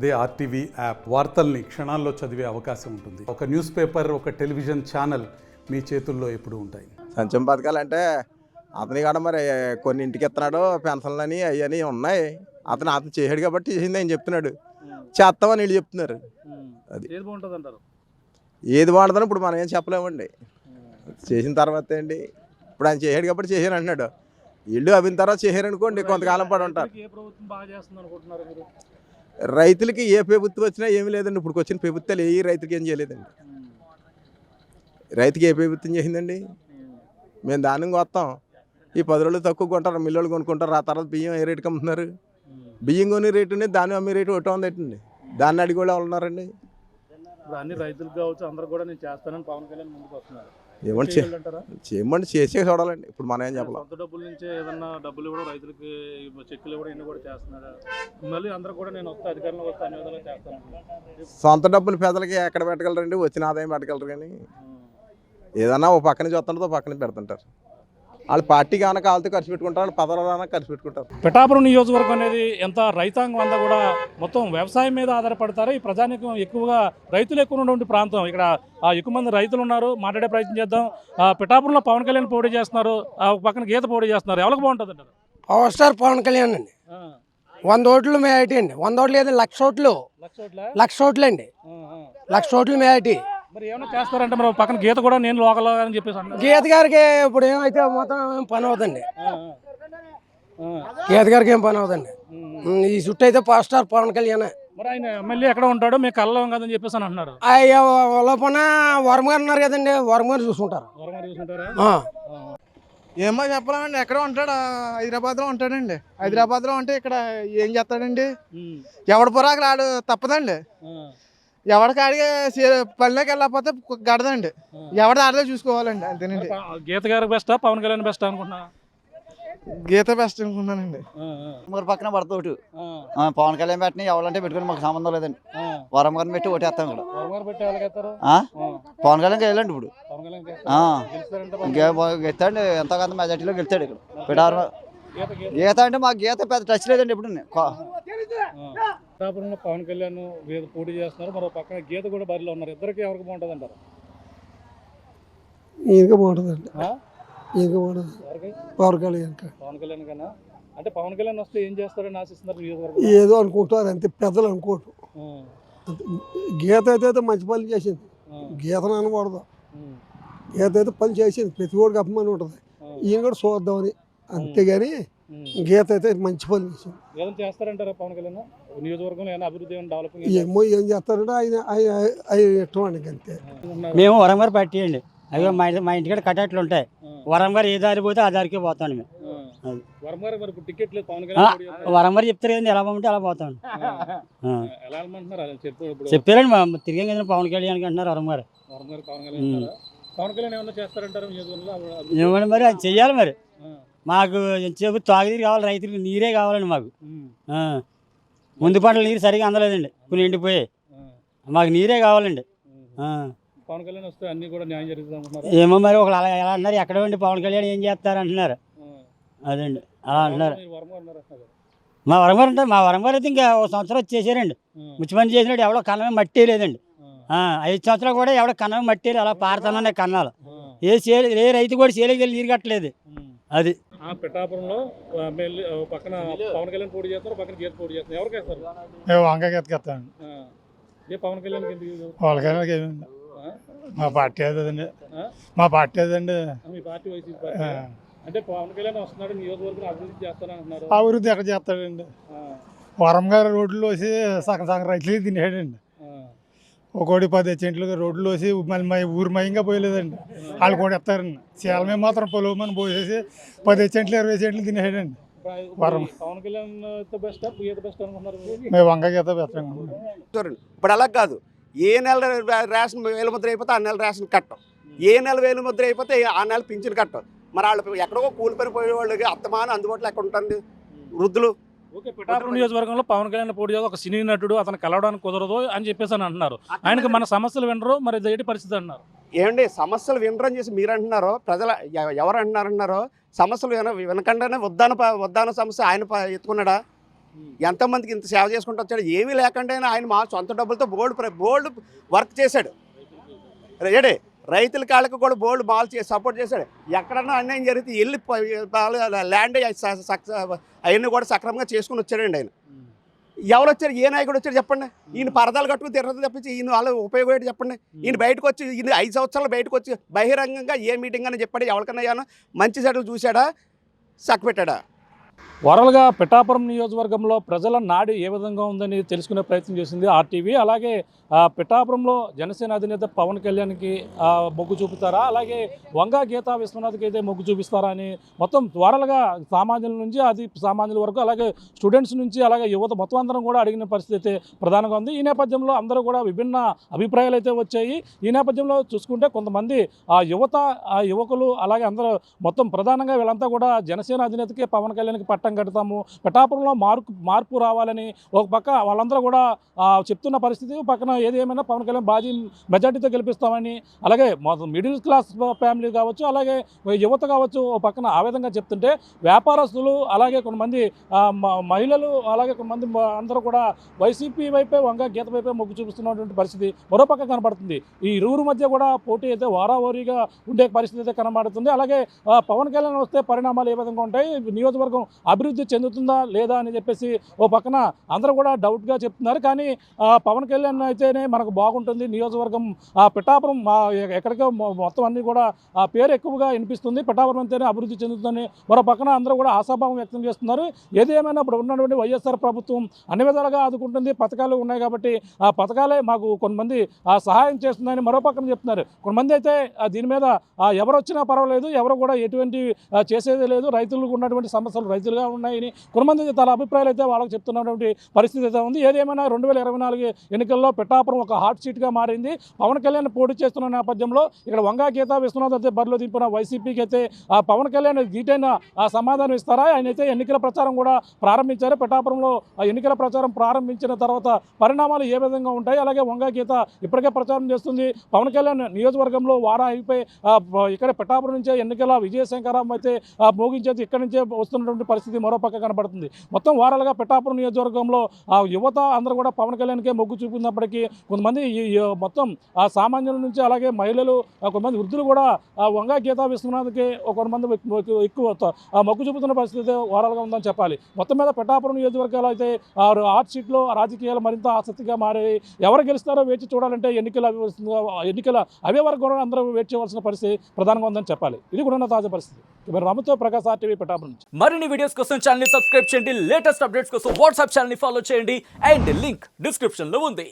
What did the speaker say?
అదే RTV app వార్తల్ని క్షణాల్లో చదివే అవకాశం ఉంటుంది. ఒక న్యూస్ పేపర్, ఒక టెలివిజన్ ఛానల్ మీ చేతుల్లో ఎప్పుడూ ఉంటాయి. సంక్షేమ పథకాలు అంటే అతని కాడ మరి కొన్ని ఇంటికి ఇస్తున్నాడు, పెన్షన్లని అవన్నీ ఉన్నాయి. అతను చేసాడు కాబట్టి చేసింది ఆయన చెప్తున్నాడు, చేస్తామని వీళ్ళు చెప్తున్నారు. అది ఏది బాగుంటుంది అంటారు? ఏది బాగుంటుందని ఇప్పుడు మనం ఏం చెప్పలేమండి. చేసిన తర్వాత అండి, ఇప్పుడు ఆయన చేసాడు కాబట్టి చేశాను అంటున్నాడు. వీళ్ళు అవిన తర్వాత చేశారనుకోండి కొంతకాలం పడి ఉంటారు. ఏ ప్రభుత్వం బాగా చేస్తుంది అనుకుంటున్నారు మీరు? రైతులకి ఏ ప్రభుత్వం వచ్చినా ఏమీ లేదండి. ఇప్పుడు వచ్చిన ప్రభుత్వాలు ఏ రైతుకి ఏం చేయలేదండి. రైతుకి ఏ ప్రభుత్వం చేసిందండి? మేము దానికి వస్తాం, ఈ 10 రోజులు తక్కువ కొంటారు, మిల్లులు కొనుక్కుంటారు. ఆ తర్వాత బియ్యం ఏ రేటుకి అమ్ముతున్నారు? బియ్యం కొని రేటు ఉంది, దాన్ని అమ్మే రేటు ఒకటి ఉందండి. దాన్ని అడిగి కూడా ఉన్నారండి. ఇప్పుడు అన్ని రైతులకు కావచ్చు, అందరూ కూడా నేను చేస్తానని పవన్ కళ్యాణ్ ముందుకు వస్తున్నారు. ఏమంటే చేయమండి, చేసే చూడాలండి. ఇప్పుడు మనం ఏం చెప్పాలి? సొంత డబ్బుల నుంచే ఏదన్నా డబ్బులు కూడా రైతులకి చెక్కులు కూడా ఇన్ని కూడా చేస్తున్నారు. మళ్ళీ అందరూ కూడా నేను వస్తే అధికారంలో వస్తే అన్ని విధాలు చేస్తాను. సొంత డబ్బులు పేదలకి ఎక్కడ పెట్టగలరండి? వచ్చిన ఆదాయం పెట్టగలరు, కానీ ఏదన్నా ఓ పక్కన చూస్తుంటారు, పక్కన పెడుతుంటారు. వాళ్ళు పార్టీ కాన కావాలతో ఖర్చు పెట్టుకుంటారు, వాళ్ళు పదవులు ఖర్చు పెట్టుకుంటారు. పిఠాపురం నియోజకవర్గం అనేది ఎంత రైతాంగం అంతా కూడా మొత్తం వ్యవసాయం మీద ఆధారపడతారు. ఈ ప్రజానికం ఎక్కువగా రైతులు ఎక్కువ ఉన్నటువంటి ప్రాంతం. ఇక్కడ ఎక్కువ మంది రైతులు ఉన్నారు, మాట్లాడే ప్రయత్నం చేద్దాం. పిఠాపురంలో పవన్ కళ్యాణ్ పోటీ చేస్తున్నారు, పక్కన గీత పోటీ చేస్తున్నారు. ఎవరికి బాగుంటుంది అంటారు? పవర్ స్టార్ పవన్ కళ్యాణ్ అండి. 100 ఓట్లు మేయాటి అండి. 100 ఓట్లు లేదు, 1,00,000 ఓట్లు. 1,00,000 ఓట్లు అండి. 1,00,000 ఓట్లు మేయాటి. మరి ఏమైనా చేస్తారంటే మరి పక్కన గీత కూడా నేను లోకల్ అని చెప్పేసి అన్నారు. గీత గారికి ఇప్పుడు ఏమైతే మొత్తం ఏం పని అవుతుంది. గీత గారికి ఏం పని అవుతుంది. ఈ చుట్టూ అయితే పవర్ స్టార్ పవన్ కళ్యాణ్. మరి ఆయన ఎమ్మెల్యే ఎక్కడ ఉంటాడు, మీకు కళ్ళం కదని చెప్పేసి అని అంటున్నారు. లోపల వరం గారు ఉన్నారు కదండి, వరం గారు చూసుకుంటారు. ఏమో చెప్పలేమండి. ఎక్కడ ఉంటాడు? హైదరాబాద్లో ఉంటాడండి. హైదరాబాద్లో ఉంటే ఇక్కడ ఏం చేస్తాడండి? ఎవడ పురాకులు ఆడు తప్పదండి. ఎవరికి ఆడిగే పనిలోకి వెళ్ళకపోతే గడదండి. ఎవరి ఆడలో చూసుకోవాలండి, అంతేనండి. గీత గారు బెస్టా, పవన్ కళ్యాణ్ బెస్ట్ అనుకుంటున్నా? గీత బెస్ట్ అనుకున్నానండి. మరి పక్కన పడతాడు పవన్ కళ్యాణ్ పెట్టిన ఎవరంటే పెట్టుకుని మాకు సంబంధం లేదండి. వరం గారిని పెట్టి ఓటేస్తాం ఇక్కడ. పవన్ కళ్యాణ్ వెళ్ళండి ఇప్పుడు గెలుస్తాడు, ఎంతో కొంత మెజార్టీలో గెలుస్తాడు ఇక్కడ పిఠాపురం. గీత అంటే మాకు గీత పెద్ద టచ్ లేదండి ఇప్పుడు. పిఠాపురంలో పవన్ కళ్యాణ్ పోటీ చేస్తున్నారు, మరో పక్కన గీత కూడా బరిలో ఉన్నారు. ఇద్దరికి ఎవరికి బాగుంటుంది అంటారు? ఇంకా బాగుంటుందండి. ఇంకా బాగుంటుంది పవన్ కళ్యాణ్. పవన్ కళ్యాణ్ కన్నా అంటే పవన్ కళ్యాణ్ వస్తే ఏం చేస్తారని ఆశిస్తున్నారు? ఏదో అనుకుంటారు అంతే, పెద్దలు అనుకోవటం. గీత అయితే మంచి పని చేసింది, గీతను అనకూడదు. గీత అయితే పని చేసింది, ప్రతి ఒక్కడికి అభిమానం ఉంటుంది. ఈయన కూడా చూద్దామని, అంతేగాని గీత అయితే మంచి పని చేసింది. ఏం చేస్తారంటారా పవన్ కళ్యాణ్? నియోజకవర్గంలో ఏమైనా అభివృద్ధి డెవలపింగ్ ఏమో ఏం చేస్తారంటే ఆయన ఇష్టం అండి, అంతే. మేము వరంగారు పార్టీ అండి. అయ్యో మా ఇంటికాడ కట్టట్లు ఉంటాయి. వరంగారు ఏ దారి పోతే ఆ దారికి పోతాను మేము. వరంగారు చెప్తారు కదండి, ఎలా పోతే అలా పోతాను. చెప్పారండి తిరిగి పవన్ కళ్యాణ్ అంటున్నారు వరంగారు. ఏమన్నా మరి అది చెయ్యాలి. మరి మాకు చెప్పు తాగునీరు కావాలి, రైతులకు నీరే కావాలండి. మాకు ముందు పంటలు నీరు సరిగా అందలేదండి, కొన్ని ఎండిపోయాయి. మాకు నీరే కావాలండి. పవన్ కళ్యాణ్ వస్తే అన్ని కూడా న్యాయం జరుగుతుంది. ఏమో మరి ఒకళ్ళు అలా ఎలా అన్నారు, ఎక్కడ ఉండి పవన్ కళ్యాణ్ ఏం చేస్తారు అంటున్నారు. అదండి అలా అంటున్నారు. మా వరంగారు అంటే మా వరంగారు అయితే ఇంకా 1 సంవత్సరం వచ్చేసారండి. ముఖ్యమంత్రి చేసినట్టు ఎవడో కన్నమే మట్టి లేదండి. 5 సంవత్సరాలు కూడా ఎవడో కన్నమే మట్టి అలా పారుతున్నాయి కన్నాలు. ఏ రైతు కూడా చేలికి వెళ్ళి నీరు కట్టలేదు. అది పిఠాపురంలో పక్కన పవన్ కళ్యాణ్ పోటీ చేస్తారు, పక్కన గీత పోటీ చేస్తారు. ఎవరికి వేస్తారు? వంకాయ గీతకేస్తాను. పవన్ కళ్యాణ్ పవన్ కళ్యాణ్ మా పార్టీ అదండి. మా పార్టీ అదండి. మీ పార్టీ వైసీపీ అంటే పవన్ కళ్యాణ్ వస్తున్నాడు, నియోజకవర్గం అభివృద్ధి చేస్తానంటున్నారు. అభివృద్ధి ఎక్కడ చేస్తాడండి? వరం గారు రోడ్లు వేసి సగం రైతులకి తినేసాడండి. ఒకటి 10 సెంట్లు రోడ్లు వేసి మళ్ళీ ఊరు మయంగా పోయలేదండి. వాళ్ళు కూడా ఎత్తారండి. చీలమే మాత్రం పొలవమని పోసేసి 10 సెంట్లు 20 సెంట్లు తినేసాడండి. పవన్ కళ్యాణ్ బెస్ట్ అనుకుంటున్నారు? మేము వంకాయ గీత బెస్ట్ అనుకుంటున్నాం. ఇప్పుడు అలా కాదు. ఏ నెల రేషన్ వేలుముద్ర అయిపోతే ఆ నెల రేషన్ కట్టం, ఏ నెల వేలుముద్ర అయిపోతే ఆ నెల పింఛను కట్టం. మరి వాళ్ళు ఎక్కడికో కూలి పని పోయే వాళ్ళకి అత్తమానం అందుబాటులో ఎక్కడ ఉంటుంది? వృద్ధులు. ఓకే, పిఠాపురం నియోజకవర్గంలో పవన్ కళ్యాణ్ పోటీ చేసి ఒక సినీ నటుడు, అతను కలవడానికి కుదరదు అని చెప్పేసి అని అంటున్నారు. ఆయనకి మన సమస్యలు వినరు, మరి ఏంటి పరిస్థితి అంటున్నారు? ఏమండి సమస్యలు వినరని చేసి మీరు అంటున్నారో, ప్రజల ఎవరు అంటున్నారో సమస్యలు వినకుండానే వద్దాన సమస్య ఆయన ఎత్తుకున్నాడా? ఎంతమందికి ఇంత సేవ చేసుకుంటూ వచ్చాడు. ఏమీ లేకుండా ఆయన మా సొంత డబ్బులతో బోల్డ్ వర్క్ చేశాడు. ఏడే రైతుల కాళ్ళకు కూడా బోల్డ్ బాల్ చేసి సపోర్ట్ చేశాడు. ఎక్కడన్నా అన్యాయం జరిగితే వెళ్ళి ల్యాండ్ అవన్నీ కూడా సక్రమంగా చేసుకుని వచ్చాడండి ఆయన. ఎవరు వచ్చారు, ఏ నాయకుడు వచ్చారు చెప్పండి. ఈయన పరదాలు కట్టుకుని తిరగదు తప్పించి ఈయన వాళ్ళ ఉపయోగం ఏంటి చెప్పండి. ఈయన బయటకు వచ్చి ఈయన 5 సంవత్సరాలు బయటకు వచ్చి బహిరంగంగా ఏ మీటింగ్ అని చెప్పాడు, ఎవరికన్నా ఏమన్నా మంచి చెడ్డలు చూశాడా, చక్కపెట్టాడా? ఓవరాల్గా పిఠాపురం నియోజకవర్గంలో ప్రజల నాడి ఏ విధంగా ఉందని తెలుసుకునే ప్రయత్నం చేసింది ఆర్టీవీ. అలాగే పిఠాపురంలో జనసేన అధినేత పవన్ కళ్యాణ్కి మొగ్గు చూపుతారా, అలాగే వంగా గీతా విశ్వనాథ్కి అయితే మొగ్గు చూపిస్తారా అని మొత్తం ఓవరాల్గా సామాన్యుల నుంచి అది సామాన్యుల వరకు, అలాగే స్టూడెంట్స్ నుంచి, అలాగే యువత మొత్తం అందరం కూడా అడిగిన పరిస్థితి అయితే ప్రధానంగా ఉంది. ఈ నేపథ్యంలో అందరూ కూడా విభిన్న అభిప్రాయాలు అయితే వచ్చాయి. ఈ నేపథ్యంలో చూసుకుంటే కొంతమంది యువకులు అలాగే అందరూ మొత్తం ప్రధానంగా వీళ్ళంతా కూడా జనసేన అధినేతకి పవన్ కళ్యాణ్కి పట్టం కడతాము, పిఠాపురంలో మార్పు రావాలని ఒక పక్క వాళ్ళందరూ కూడా చెప్తున్న పరిస్థితి. పక్కన ఏది ఏమైనా పవన్ కళ్యాణ్ భారీ మెజార్టీతో గెలిపిస్తామని, అలాగే మిడిల్ క్లాస్ ఫ్యామిలీ కావచ్చు, అలాగే యువత కావచ్చు ఒక పక్కన ఆ విధంగా చెప్తుంటే, వ్యాపారస్తులు అలాగే కొంతమంది మహిళలు అలాగే కొంతమంది అందరూ కూడా వైసీపీ వైపే వంగ గీత వైపే మొగ్గు చూపిస్తున్నటువంటి పరిస్థితి మరోపక్క కనబడుతుంది. ఈ ఇరువురు మధ్య కూడా పోటీ అయితే వారావారీగా ఉండే పరిస్థితి అయితే కనబడుతుంది. అలాగే పవన్ కళ్యాణ్ వస్తే పరిణామాలు ఏ విధంగా ఉంటాయి, నియోజకవర్గం అభివృద్ధి చెందుతుందా లేదా అని చెప్పేసి ఓ పక్కన అందరూ కూడా డౌట్గా చెప్తున్నారు. కానీ పవన్ కళ్యాణ్ అయితేనే మనకు బాగుంటుంది, నియోజకవర్గం పిఠాపురం ఎక్కడికో మొత్తం అన్నీ కూడా పేరు ఎక్కువగా వినిపిస్తుంది, పిఠాపురం అంటేనే అభివృద్ధి చెందుతుందని మరో పక్కన అందరూ కూడా ఆశాభావం వ్యక్తం చేస్తున్నారు. ఏది ఏమైనా ఇప్పుడు ఉన్నటువంటి వైఎస్ఆర్ ప్రభుత్వం అన్ని విధాలుగా ఆదుకుంటుంది, పథకాలు ఉన్నాయి కాబట్టి ఆ పథకాలే మాకు కొంతమంది సహాయం చేస్తుందని మరో పక్కన చెప్తున్నారు. కొంతమంది అయితే దీని మీద ఎవరు వచ్చినా పర్వాలేదు, ఎవరు కూడా ఎటువంటి చేసేది లేదు, రైతులకు ఉన్నటువంటి సమస్యలు రైతులుగా ఉన్నాయని కొంతమంది తన అభిప్రాయాలు అయితే వాళ్ళకి చెప్తున్నటువంటి పరిస్థితి అయితే ఉంది. ఏదేమైనా 2024 ఎన్నికల్లో పిఠాపురం ఒక హాట్ సీట్గా మారింది. పవన్ కళ్యాణ్ పోటీ చేస్తున్న నేపథ్యంలో ఇక్కడ వంగా గీతా విశ్వనాథ్ అయితే బరిలో దింపిన వైసీపీకి అయితే పవన్ కళ్యాణ్ దీటైన సమాధానం ఇస్తారా? ఆయన అయితే ఎన్నికల ప్రచారం కూడా ప్రారంభించారు. పిఠాపురంలో ఎన్నికల ప్రచారం ప్రారంభించిన తర్వాత పరిణామాలు ఏ విధంగా ఉంటాయి, అలాగే వంగా గీత ఇప్పటికే ప్రచారం చేస్తుంది. పవన్ కళ్యాణ్ నియోజకవర్గంలో వారా అయిపోయి ఇక్కడ పిఠాపురం నుంచే ఎన్నికల విజయశంకరం అయితే మోగించేది ఇక్కడి నుంచే వస్తున్నటువంటి పరిస్థితి మరో పక్క కనబడుతుంది. మొత్తం వారాలుగా పిఠాపురం నియోజకవర్గంలో యువత అందరూ కూడా పవన్ కళ్యాణ్కే మొగ్గు చూపినప్పటికీ కొంతమంది మొత్తం సామాన్యుల నుంచి అలాగే మహిళలు కొంతమంది వృద్ధులు కూడా వంగా గీతా విశ్వనాథ్కి కొంతమంది ఎక్కువ మొగ్గు చూపుతున్న పరిస్థితి ఓవరాల్గా ఉందని చెప్పాలి. మొత్తం మీద పిఠాపురం నియోజకవర్గాలు అయితే హాట్ సీట్లో రాజకీయాలు మరింత ఆసక్తిగా మారాయి. ఎవరు గెలుస్తారో వేచి చూడాలంటే ఎన్నికల అవే వరకు కూడా అందరూ వేచి చేయవలసిన పరిస్థితి ప్రధానంగా ఉందని చెప్పాలి. ఇది కూడా ఉన్న తాజా పరిస్థితి. రామతో ప్రకాశ్ RTV పిఠాపురం నుంచి. మరిన్ని వీడియోస్ కోసం ఛానల్ ని సబ్స్క్రైబ్ చేయండి, లేటెస్ట్ అప్డేట్స్ కోసం వాట్సాప్ ఛానల్ ని ఫాలో చేయండి అండ్ లింక్ డిస్క్రిప్షన్ లో ఉంది.